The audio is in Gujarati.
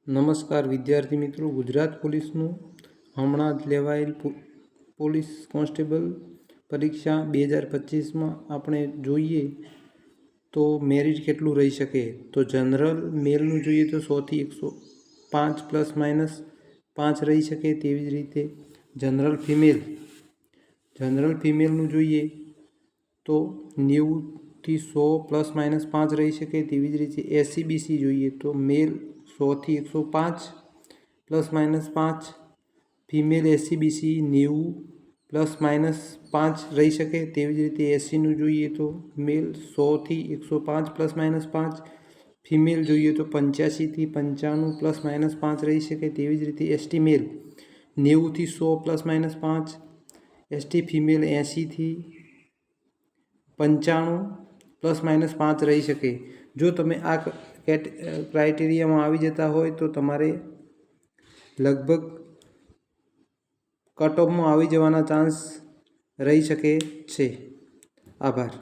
નમસ્કાર વિદ્યાર્થી મિત્રો, ગુજરાત પોલીસનું હમણાં જ લેવાયેલ પોલીસ કોન્સ્ટેબલ પરીક્ષા 2025માં આપણે જોઈએ તો મેરિટ કેટલું રહી શકે. તો જનરલ મેલનું જોઈએ તો 100 થી 105 પ્લસ માઇનસ 5 રહી શકે. તેવી જ રીતે જનરલ ફિમેલનું જોઈએ તો 90 થી 100 પ્લસ માઇનસ 5 રહી શકે. તેવી જ રીતે SCBC જોઈએ તો મેલ 100 થી 105 plus minus 5, female SCBC 90 plus minus 5 રહી શકે. તેવી જ રીતે SCનું જોઈએ તો મેલ 100 થી 105 પ્લસ માઇનસ 5, ફિમેલ જોઈએ તો 85 થી 95 પ્લસ માઇનસ 5 રહી શકે. તેવી જ રીતે ST મેલ 90 થી 100 પ્લસ માઇનસ 5, ST ફિમેલ 80 થી 95 પ્લસ માઇનસ 5 રહી શકે. જો તમે આ ક્રાઇટેરિયામાં આવી જતા હોય તો તમારે લગભગ કટ ઓફમાં આવી જવાના ચાન્સ રહી શકે છે. આભાર.